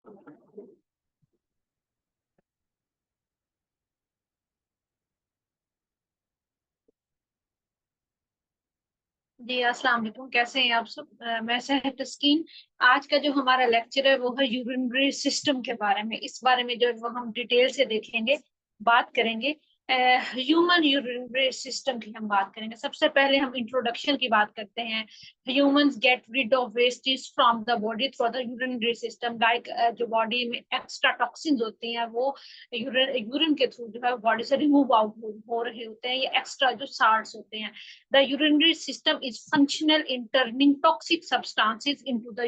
जी अस्सलाम वालेकुम, कैसे हैं आप सब? मैं सेहत तस्कीन। आज का जो हमारा लेक्चर है वो है यूरिनरी सिस्टम के बारे में। इस बारे में जो है वो हम डिटेल से देखेंगे, बात करेंगे। ह्यूमन यूरिनरी सिस्टम की हम बात करेंगे। सबसे पहले हम इंट्रोडक्शन की बात करते हैं। Humans get rid of wastage from the body through the urinary system. Like जो बॉडी में एक्स्ट्रा टॉक्सिन्स होती हैं वो यूरिन के थ्रू जो है बॉडी से रिमूव आउट हो रहे होते हैं। ये एक्स्ट्रा जो साल्ट्स होते हैं। The urinary system is functional in turning toxic substances into the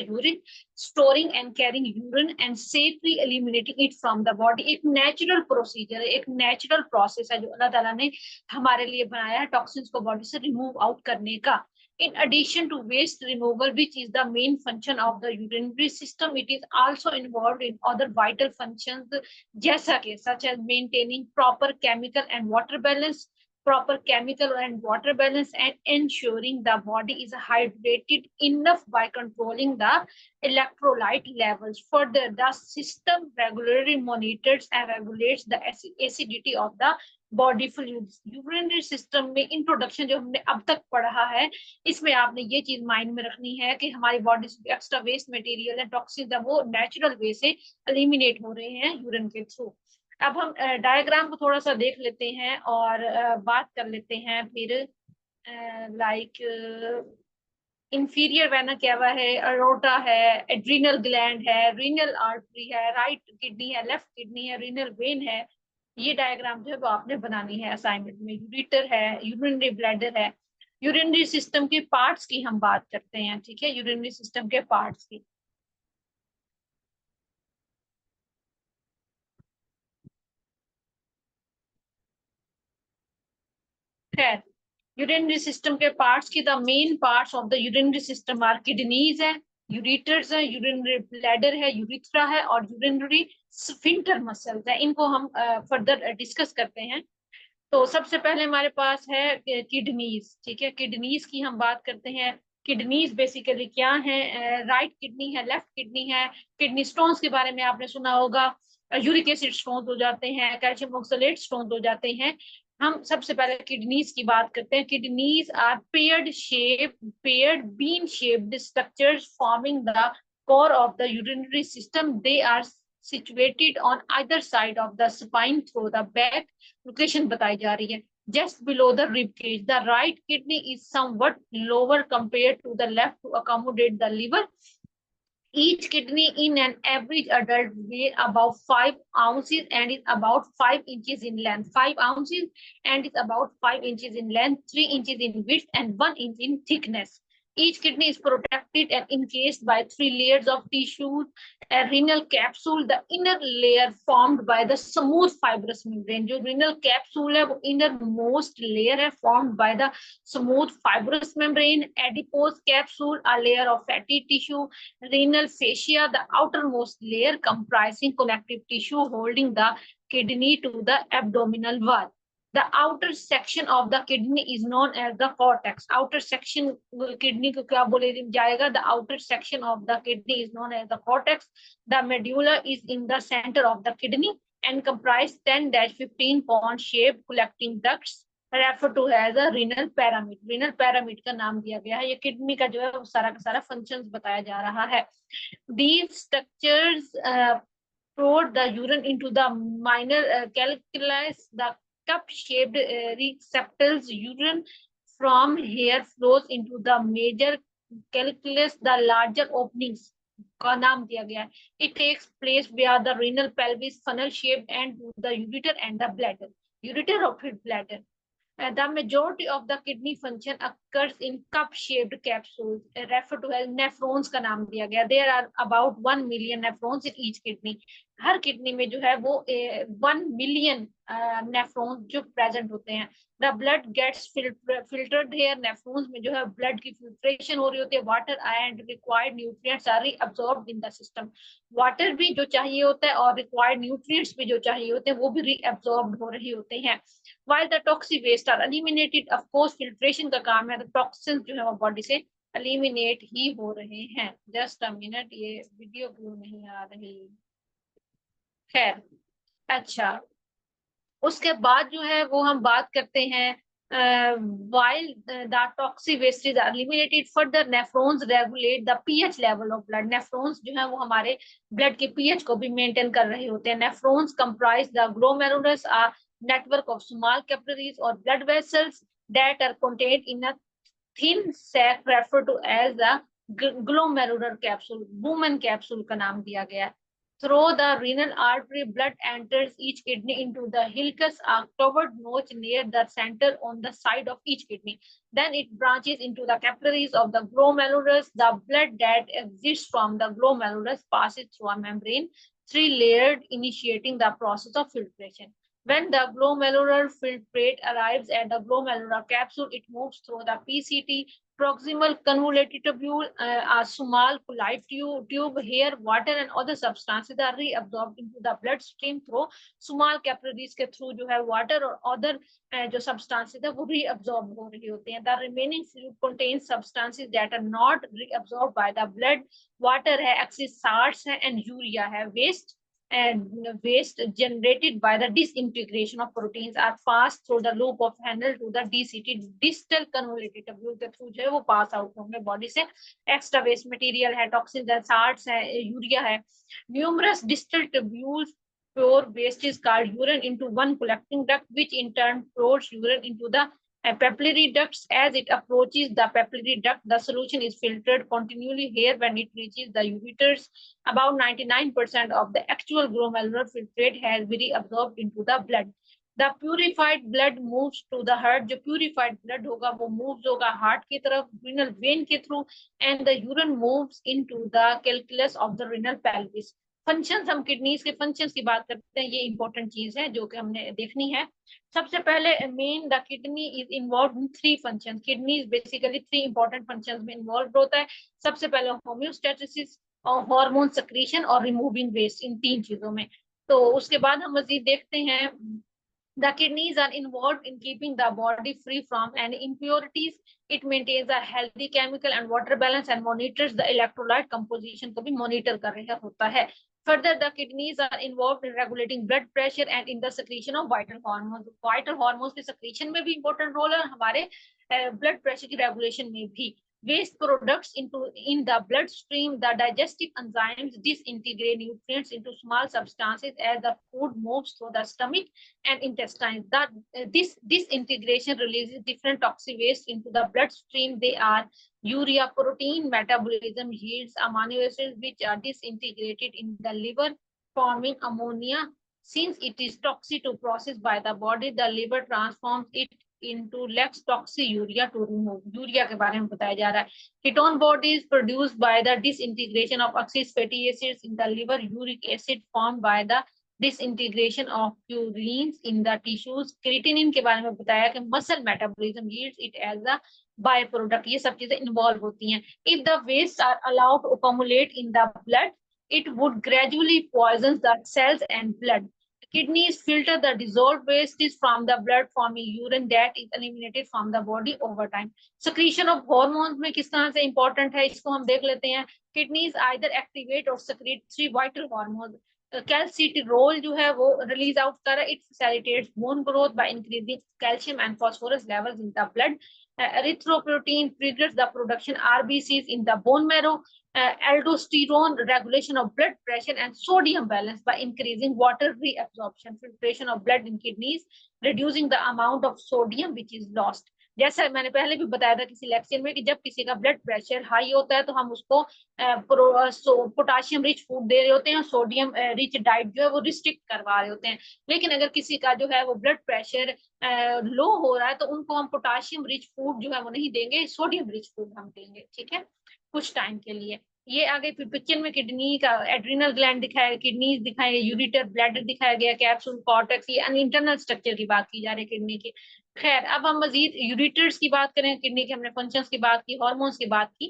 urine, storing and carrying urine and safely eliminating it from the body. एक natural procedure है, एक natural process है जो अल्लाह ताला ने हमारे लिए बनाया है टॉक्सिन्स को बॉडी से रिमूव आउट करने का. In addition to waste removal, which is the main function of the urinary system, it is also involved in other vital functions, जैसा कि such as maintaining proper chemical and water balance, and ensuring the body is hydrated enough by controlling the electrolyte levels. Further, the system regularly monitors and regulates the acidity of the body fluids. Urinary system में introduction जो हमने अब तक पढ़ा है, इसमें आपने ये चीज माइंड में रखनी है कि हमारी बॉडी से एक्स्ट्रा वेस्ट मटेरियल है, टॉक्सिन है, वो नेचुरल वे से एलिमिनेट हो रहे हैं यूरिन के थ्रू. अब हम डायग्राम को थोड़ा सा देख लेते हैं और बात कर लेते हैं फिर. लाइक इंफीरियर वेना केवा है, अरोटा है, एड्रिनल ग्लैंड है, रीनल आर्टरी है, राइट किडनी है, लेफ्ट किडनी है, रीनल वेन है. ये डायग्राम जो है वो आपने बनानी है असाइनमेंट में. यूरिटर है, यूरिनरी ब्लैडर है. यूरिनरी सिस्टम के पार्ट्स की हम बात करते हैं. ठीक है, यूरिनरी सिस्टम के पार्ट्स की. खैर, यूरिनरी सिस्टम के पार्ट्स की, the main parts of the urinary system are kidneys है, यूरिटर्स है, यूरिनरी ब्लैडर है, यूरिथ्रा है और यूरिनरी स्फिंक्टर मसल्स है. इनको हम फर्दर डिस्कस करते हैं. तो सबसे पहले हमारे पास है किडनीज. ठीक है, किडनीज की हम बात करते हैं. किडनीज बेसिकली क्या है? राइट किडनी है, लेफ्ट किडनी है. किडनी स्टोन्स के बारे में आपने सुना होगा. यूरिक एसिड स्टोन्स हो जाते हैं, कैल्शियम ऑक्सलेट स्टोन्स हो जाते हैं. हम सबसे पहले किडनीज की बात करते हैं. Kidneys are paired bean shaped structures forming the core of the urinary system. They are situated on either side of the spine through the back. Location बताई जा रही है. Just below the rib cage, the right kidney is somewhat lower compared to the left to accommodate the liver. Each kidney in an average adult weighs about 5 ounces and is about 5 inches in length. 5 ounces and is about 5 inches in length, 3 inches in width, and 1 inch in thickness. Each kidney is protected and encased by 3 layers of tissues. A renal capsule, the inner layer formed by the smooth fibrous membrane. जो renal capsule है वो innermost layer है formed by the smooth fibrous membrane. Adipose capsule, a layer of fatty tissue. Renal fascia, the outermost layer comprising connective tissue holding the kidney to the abdominal wall. The outer section of the kidney is known as the cortex. Outer section kidney को क्या बोले जाएगा? The outer section of the kidney is known as the cortex. The medulla is in the center of the kidney and comprise 10-15 cone-shaped collecting ducts referred to as a renal pyramid. Renal pyramid का नाम दिया गया है. ये kidney का जो है वो सारा का सारा फंक्शंस बताया जा रहा है. These structures float the urine into the minor calculus, the cup-shaped receptacles. Urine from here flows into the major calculus, the larger openings का नाम दिया गया है. It takes place via the renal pelvis, funnel-shaped, and to the ureter and the bladder. Ureter or bladder. The majority of the kidney function occurs in cup-shaped capsules, referred to as nephrons का नाम दिया गया. There are about 1 million nephrons in each kidney. Her kidney में जो है वो 1 million nephrons जो present होते हैं. The blood gets filtered here. Nephrons में जो है ब्लड की फिल्ट्रेशन हो रही होती है. Water and required nutrients are reabsorbed in the system. Water भी जो चाहिए होता है और रिक्वायर्ड न्यूट्रिएंट्स भी जो चाहिए होते हैं वो भी रीअब्सॉर्ब हो रहे होते हैं. While the toxic waste are eliminated, of course filtration का काम है. The toxins जो है वो बॉडी से एलिमिनेट ही हो रहे हैं। जस्ट अ मिनट, ये वीडियो क्यों नहीं आ रही। खैर, अच्छा, उसके बाद जो है वो हम बात करते हैं while the toxic waste is eliminated further, nephrons regulate the pH level of blood. nephrons जो है वो हमारे ब्लड के pH को भी मेंटेन कर रहे होते हैं। nephrons comprise the glomerulus, a network of small capillaries or blood vessels that are contained in a thin sac referred to as the glomerular capsule। Bowman capsule का नाम दिया गया है। Through the renal artery, blood enters each kidney into the hilcus, a covered notch near the center on the side of each kidney. Then it branches into the capillaries of the glomerulus. The blood that exits from the glomerulus passes through a membrane, three-layered, initiating the process of filtration. When the glomerular filtrate arrives at the glomerular capsule, it moves through the PCT, proximal convoluted tubule, a small colloid tube. Here, water and other substances are reabsorbed into the bloodstream through small capillaries के through जो है water और other जो substances है वो reabsorbed हो रही होती हैं। The remaining fluid contains substances that are not reabsorbed by the blood. Water है, excess salts है, and urea है। Waste generated by the disintegration of proteins are passed through the loop of Henle to the DCT, distal convoluted tubule के through जो है वो pass out होंगे body से। Extra waste material है, toxins है, salts है, urea है। Numerous distal tubules pure waste is called urine into one collecting duct, which in turn pours urine into the papillary ducts. As it approaches the papillary duct, the solution is filtered continually. Here, when it reaches the ureters, about 99% of the actual glomerular filtrate has been absorbed into the blood. The purified blood moves to the heart. जो purified blood होगा वो moves होगा heart की तरफ renal vein के through, and the urine moves into the calculus of the renal pelvis. Functions, हम kidneys के functions की बात करते हैं, ये इंपॉर्टेंट चीज है जो कि हमने देखनी है। सबसे पहले main, the kidney is involve in three function. Kidney basically three important functions में इन्वॉल्व होता है। सबसे पहले होम्योस्टेसिस और हार्मोन सक्रीशन और रिमूविंग वेस्ट, इन तीन चीजों में। तो उसके बाद हम मजीद देखते हैं, the kidneys are involved in keeping the body free from any impurities. It maintains a healthy chemical and water balance and monitors the electrolyte composition को भी monitor कर रहा होता है। Further, the kidneys are involved in regulating blood pressure and in the secretion of vital hormones. Vital hormones के secretion में भी important role है, हमारे blood pressure की regulation में भी। Waste products in the bloodstream, the digestive enzymes disintegrate nutrients into small substances as the food moves through the stomach and intestines. This disintegration releases different toxic waste into the bloodstream. They are urea. Protein metabolism yields amino acids which are disintegrated in the liver, forming ammonia. Since it is toxic to process by the body, the liver transforms it into less toxic urea to remove. Urea के बारे में बताया जा रहा है। Ketone bodies produced by the disintegration of excess fatty acids in the liver. Uric acid formed by the disintegration of purines in the tissues. Creatinine के बारे में बताया कि muscle metabolism yields it as a byproduct. ये सब चीजें involve होती हैं। If the wastes are allowed to accumulate in the blood, it would gradually poison the cells and blood. Kidneys filter the dissolved wastes from the blood, forming urine that is eliminated from the body over time. Secretion of hormones में किस तरह से important है, इसको हम देख लेते हैं। Kidneys either activate or secrete three vital hormones. Calcitriol जो है वो release out कर रहा है. It facilitates bone growth by increasing calcium and phosphorus levels in the blood. Erythropoietin triggers the production RBCs in the bone marrow. Aldosterone regulation of blood pressure and sodium balance by increasing water reabsorption. Filtration of blood in kidneys, reducing the amount of sodium which is lost. जैसा मैंने पहले भी बताया था किसी lecture में कि जब किसी का ब्लड प्रेशर हाई होता है तो हम उसको पोटाशियम रिच फूड दे रहे होते हैं, सोडियम रिच डाइट जो है वो रिस्ट्रिक्ट करवा रहे होते हैं। लेकिन अगर किसी का जो है वो ब्लड प्रेशर लो हो रहा है तो उनको हम पोटाशियम रिच फूड जो है वो नहीं देंगे, सोडियम रिच फूड हम देंगे, ठीक है, कुछ टाइम के लिए। ये आगे फिर पिक्चर में किडनी का एड्रिनल ग्लैंड दिखाया गया, किडनीज दिखाया गया, यूरिटर ब्लैडर दिखाया गया, कैप्सूल, कॉर्टेक्स, ये इंटरनल स्ट्रक्चर की बात की जा रही है किडनी की। खैर, अब हम मजीद यूरिटर्स की बात करें, किडनी के हमने फंक्शंस की बात की, हार्मोन्स की बात की,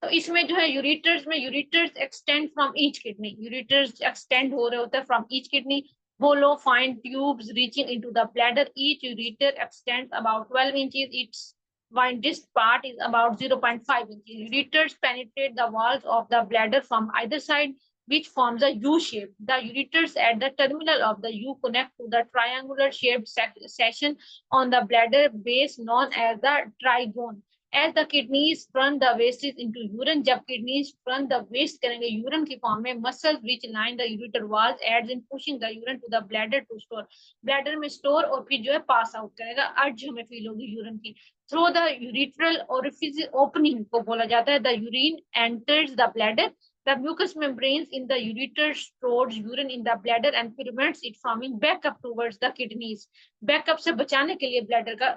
तो इसमें जो है ureters extend from each kidney. Ureters extend हो रहे होते हैं from each kidney. hollow fine tubes reaching into the bladder. Each ureter extends about 12 inches. Its widest part is about 0.5 inches. Ureters penetrate the walls of the bladder from either side, which forms a U shape. The ureters at the terminal of the U connect to the triangular shaped section on the bladder base known as the trigone. As the kidneys turn the waste into urine, जब kidneys turn the waste करेंगे urine की form में, muscles which line the ureter walls aids in pushing the urine to the bladder to store. Bladder में store और फिर जो है pass out करेगा, urge हमें feel होगी urine की. Through the urethral orifice opening को बोला जाता है, the urine enters the bladder. The mucous membranes in the ureter stores urine in the bladder and prevents it from back up towards the kidneys. Backup से बचाने के लिए bladder का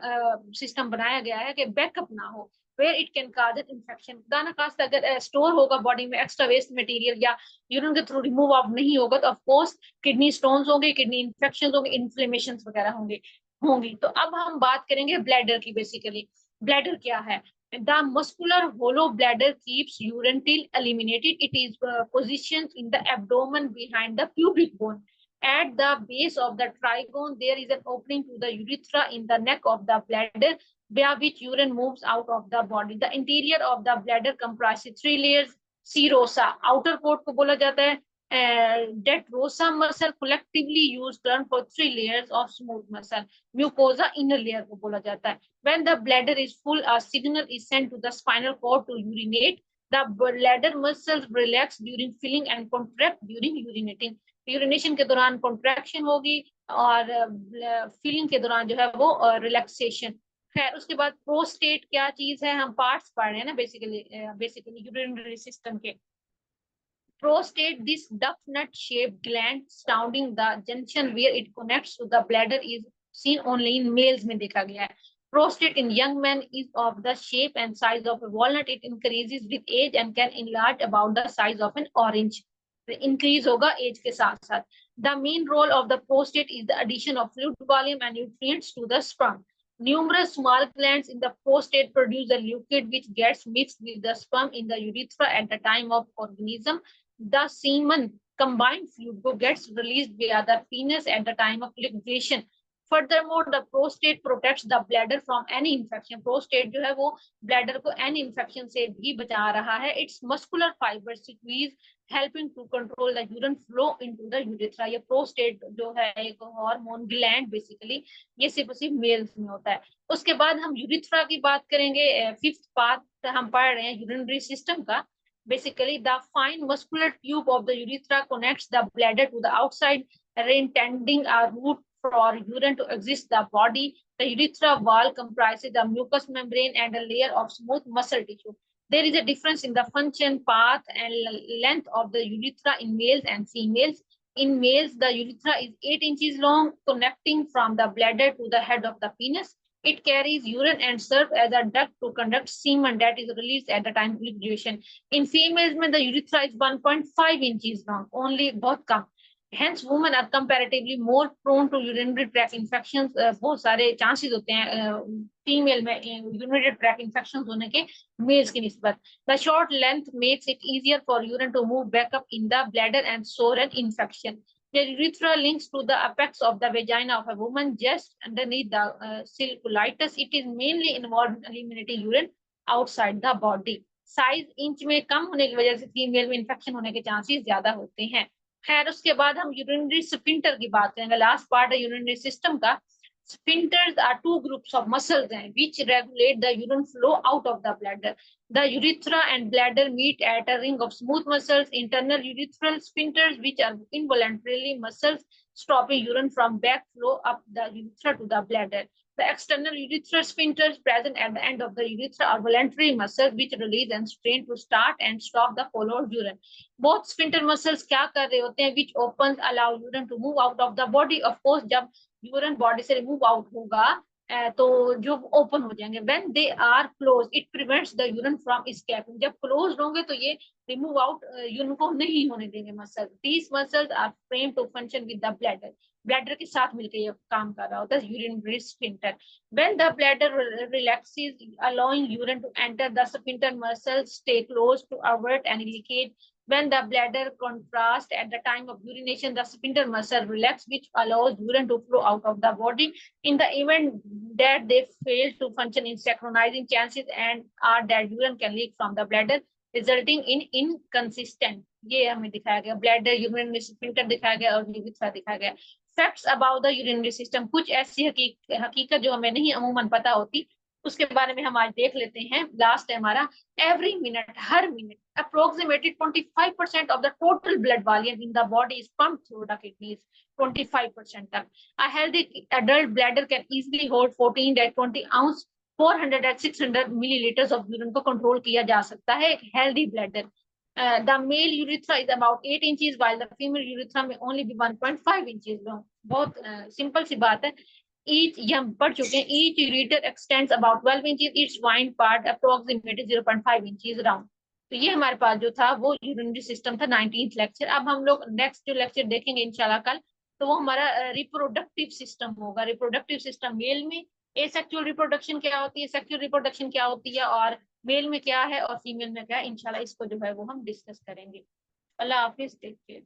system बनाया गया है कि backup ना हो, where it can cause an infection. दाना कास्ट अगर स्टोर होगा बॉडी में एक्स्ट्रा वेस्ट मटेरियल या यूरिन के थ्रू रिमूव आउट नहीं होगा तो ऑफ कोर्स किडनी स्टोन्स होंगे, किडनी इन्फेक्शन होंगे, इन्फ्लेमेशन वगैरह होंगी. तो अब हम बात करेंगे ब्लैडर की. बेसिकली ब्लैडर क्या है? The muscular hollow bladder keeps urine till eliminated. It is positioned in the abdomen behind the pubic bone. At the base of the trigone, there is an opening to the urethra in the neck of the bladder, via which urine moves out of the body. The interior of the bladder comprises three layers. Serosa, outer coat को बोला जाता है. Detrosa muscle, collectively used term for three layers of smooth muscle. Mucosa, inner layer को बोला जाता है. When the bladder is full, a signal is sent to the spinal cord to urinate. The bladder muscles relax during filling and contract during urinating. Urination के दौरान contraction होगी और feeling के दौरान जो है वो रिलैक्सेशन. खैर, उसके बाद प्रोस्टेट क्या चीज है? हम पार्ट्स पढ़ रहे हैं ना बेसिकली यूरिनरी सिस्टम के. Prostate, this duck nut shaped gland surrounding the junction where it connects to the bladder, is seen only in males में देखा गया है. Prostate in young men is of the shape and size of a walnut. It increases with age and can enlarge about the size of an orange. Increase होगा age के साथ साथ. The main role of the prostate is the addition of fluid volume and nutrients to the sperm. Numerous small glands in the prostate produce a liquid which gets mixed with the sperm in the urethra at the time of organism. The semen combined fluid gets released via the penis at the time of liquefaction. Furthermore, the prostate protects the bladder from any infection. Prostate जो है वो bladder को any infection से भी बचा रहा है. Its muscular fibers squeeze helping to control the urine flow into the urethra. ये prostate जो है एक हार्मोन ग्लैंड बेसिकली, ये सिर्फ मेल्स में होता है. उसके बाद हम यूरिथ्रा की बात करेंगे. फिफ्थ पार्ट हम पढ़ रहे हैं यूरिनरी सिस्टम का. Basically, the fine muscular tube of the urethra connects the bladder to the outside, intending a route for urine to exit the body. The urethra wall comprises the mucous membrane and a layer of smooth muscle tissue. There is a difference in the function, path, and length of the urethra in males and females. In males, the urethra is 8 inches long, connecting from the bladder to the head of the penis. It carries urine and serves as a duct to conduct semen that is released at the time of liquefaction. In females, the urethra is 1.5 inches long, only बहुत कम. Hence, women are comparatively more prone to urinary tract infections. बहुत सारे chances होते हैं female में urinary tract infections होने के males की निस्बत. The short length makes it easier for urine to move back up in the bladder and store an infection. The urethra links to the apex of the vagina of a woman just underneath the circulitis. It is mainly involved in eliminating urine outside the body. Size inch में कम होने की वजह से female में infection होने के chances ज्यादा होते हैं. खैर, उसके बाद हम यूरिनरी स्फिंक्टर की बात करेंगे. लास्ट पार्ट है यूरिनरी सिस्टम का. Sphincters are two groups of muscles which regulate the urine flow out of the bladder. The urethra and bladder meet at a ring of smooth muscles. Internal urethral sphincters, which are involuntarily muscles stopping urine from backflow up the urethra to the bladder. The external urethral sphincters present at the end of the urethra are voluntary muscles which release and strain to start and stop the flow of urine. Both sphincter muscles क्या कर रहे होते हैं? Which opens allow urine to move out of the body. Of course, जब urine body से remove out होगा तो जो ओपन हो जाएंगे. When they are close it prevents the urine from escaping. जब क्लोज होंगे तो ये रिमूव आउट यूरिन को नहीं होने देंगे muscle. These muscles are framed to function with the bladder. Bladder के साथ मिलकर ये काम कर रहा होता है urinary sphincter. When the bladder relaxes allowing urine to enter, the sphincter muscles stay closed to avert any leakage. When the bladder contracts at the time of urination, the sphincter muscle relax, which allows urine to flow out of the body. In the event that they fail to function in synchronizing, chances and are that urine can leak from the bladder, resulting in inconsistent. ये हमें दिखाया गया, bladder, urinary sphincter दिखाया गया और urethra दिखाया गया. Facts about the urinary system, कुछ ऐसी हकीकत जो हमें नहीं अमूमन पता होती, उसके बारे में हम आज देख लेते हैं. लास्ट है हमारा, every minute, her minute, approximately 25% of the total blood volume in the body is pumped through the kidneys. 25% तक. A healthy adult bladder can easily hold 14 to 20 ounce, 400 and 600 milliliters of urine को control किया जा सकता है एक healthy bladder. The male urethra is about 8 inches, while the female urethra may only be 1.5 inches long. बहुत simple सी बात है. Each, ये हम पढ़ चुके हैं. Each ureter extends about 12 inches. Its wine part approximately 0.5 inches round. तो ये हमारे पास जो था वो यूरिनरी सिस्टम था 19th लेक्चर. अब हम लोग नेक्स्ट जो लेक्चर देखेंगे इंशाल्लाह कल, तो वो हमारा रिप्रोडक्टिव सिस्टम होगा. रिप्रोडक्टिव सिस्टम मेल में एसेक्सुअल रिप्रोडक्शन क्या होती है, सेक्सुअल रिप्रोडक्शन क्या होती है, और मेल में क्या है और फीमेल में क्या है. इंशाल्लाह इसको जो है वो हम डिस्कस करेंगे. अल्लाह हाफिज, टेक केयर.